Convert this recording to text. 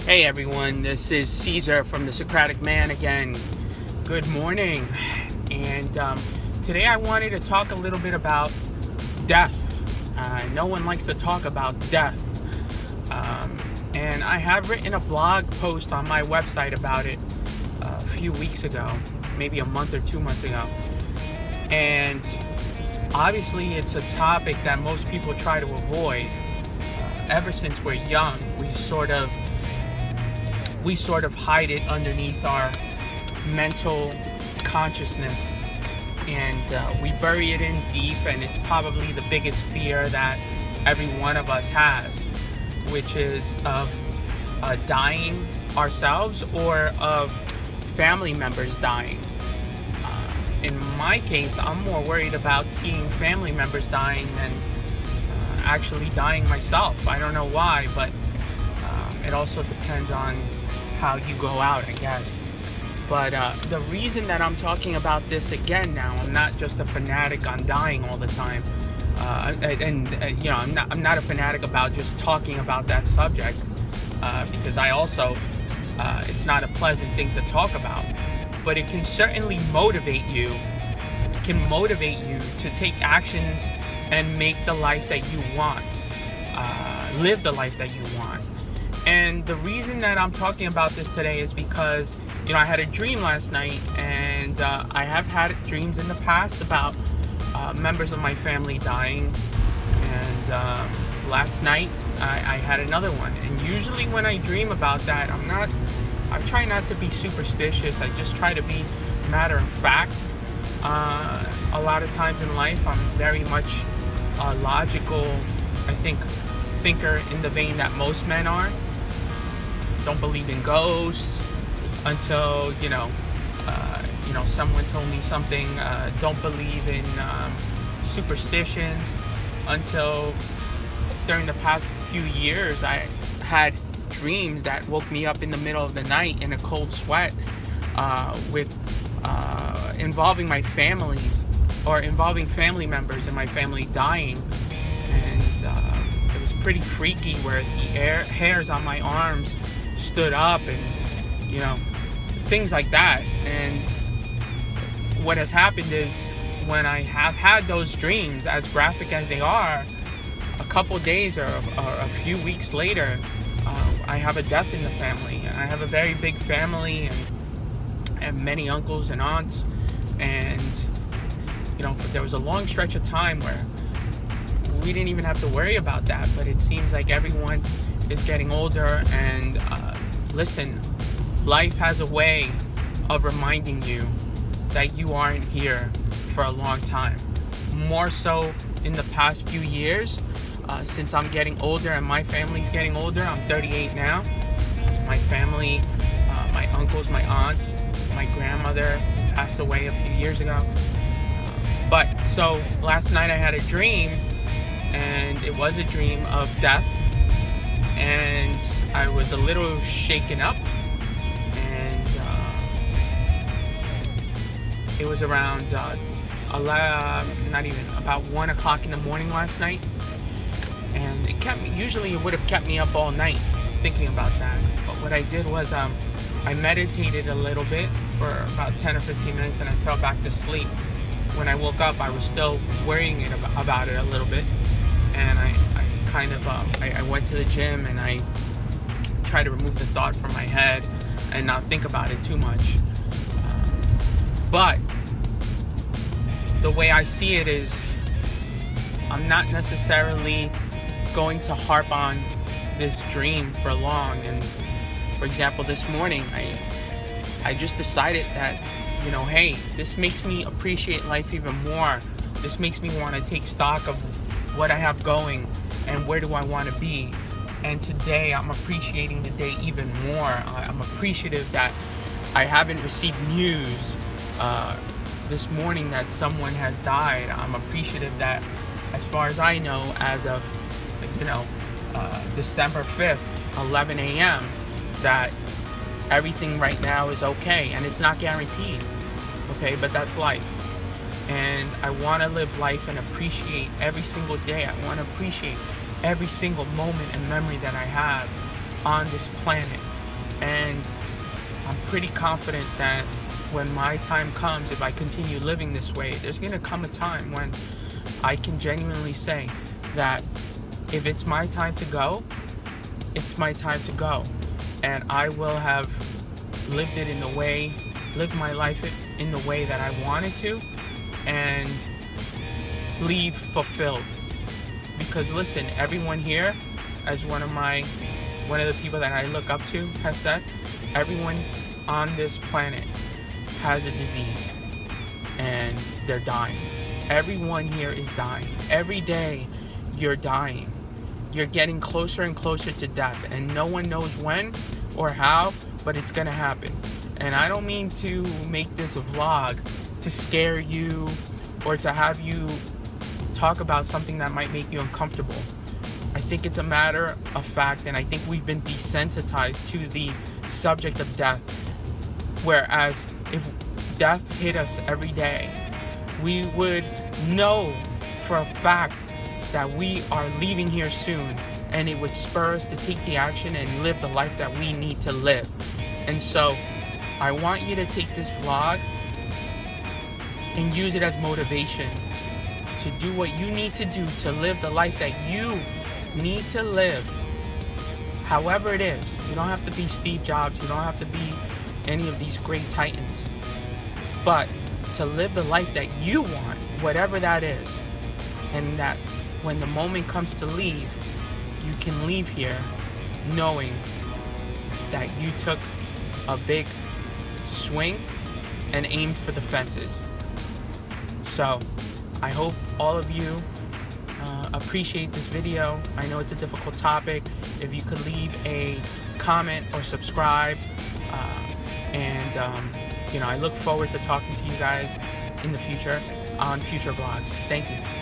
Hey everyone, this is Caesar from the Socratic Man again. Good morning. And today I wanted to talk a little bit about death. No one likes to talk about death. And I have written a blog post on my website about it a few weeks ago, maybe a month or 2 months ago. And obviously it's a topic that most people try to avoid. Ever since we're young, we sort of hide it underneath our mental consciousness, and we bury it in deep, and it's probably the biggest fear that every one of us has, which is of dying ourselves or of family members dying. In my case, I'm more worried about seeing family members dying than actually dying myself. I don't know why, but it also depends on how you go out, I guess. But the reason that I'm talking about this again now, I'm not just a fanatic on dying all the time, I'm not a fanatic about just talking about that subject, because I also, it's not a pleasant thing to talk about, but it can certainly motivate you. It can motivate you to take actions and make the life that you want, live the life that you want. And the reason that I'm talking about this today is because, I had a dream last night, and I have had dreams in the past about members of my family dying. And last night I had another one. And usually when I dream about that, I try not to be superstitious. I just try to be matter of fact. A lot of times in life, I'm very much a logical, thinker in the vein that most men are. Don't believe in ghosts until someone told me something. Don't believe in superstitions until during the past few years I had dreams that woke me up in the middle of the night in a cold sweat, with involving my families or involving family members in my family dying. And it was pretty freaky, where the hairs on my arms stood up, and things like that. And what has happened is, when I have had those dreams, as graphic as they are, a couple days or a few weeks later, I have a death in the family. I have a very big family, and many uncles and aunts, and there was a long stretch of time where we didn't even have to worry about that. But it seems like everyone is getting older, and listen, life has a way of reminding you that you aren't here for a long time. More so in the past few years, since I'm getting older and my family's getting older. I'm 38 now. My family, my uncles, my aunts, my grandmother passed away a few years ago. But so last night I had a dream, and it was a dream of death, and I was a little shaken up, and it was around about 1 o'clock in the morning last night, and usually it would have kept me up all night thinking about that. But what I did was I meditated a little bit for about 10 or 15 minutes, and I fell back to sleep. When I woke up, I was still worrying about it a little bit, and I went to the gym, and I tried to remove the thought from my head and not think about it too much. But the way I see it is, I'm not necessarily going to harp on this dream for long. And for example, this morning I just decided that, hey, this makes me appreciate life even more. This makes me want to take stock of what I have going and where do I want to be. And today I'm appreciating the day even more. I'm appreciative that I haven't received news this morning that someone has died. I'm appreciative that, as far as I know, as of December 5th, 11 a.m., that everything right now is okay. And it's not guaranteed, okay, but that's life. And I want to live life and appreciate every single day. I want to appreciate every single moment and memory that I have on this planet. And I'm pretty confident that when my time comes, if I continue living this way, there's going to come a time when I can genuinely say that if it's my time to go, it's my time to go. And I will have lived my life in the way that I wanted to, and leave fulfilled. Because listen, everyone here, as one of the people that I look up to has said, everyone on this planet has a disease and they're dying. Everyone here is dying. Every day you're dying. You're getting closer and closer to death, and no one knows when or how, but it's gonna happen. And I don't mean to make this a vlog to scare you or to have you talk about something that might make you uncomfortable. I think it's a matter of fact, and I think we've been desensitized to the subject of death. Whereas if death hit us every day, we would know for a fact that we are leaving here soon, and it would spur us to take the action and live the life that we need to live. And so I want you to take this vlog and use it as motivation to do what you need to do to live the life that you need to live. However it is, you don't have to be Steve Jobs, you don't have to be any of these great titans, but to live the life that you want, whatever that is. And that when the moment comes to leave, you can leave here knowing that you took a big swing and aimed for the fences. So I hope all of you appreciate this video. I know it's a difficult topic. If you could leave a comment or subscribe, I look forward to talking to you guys in the future on future vlogs. Thank you.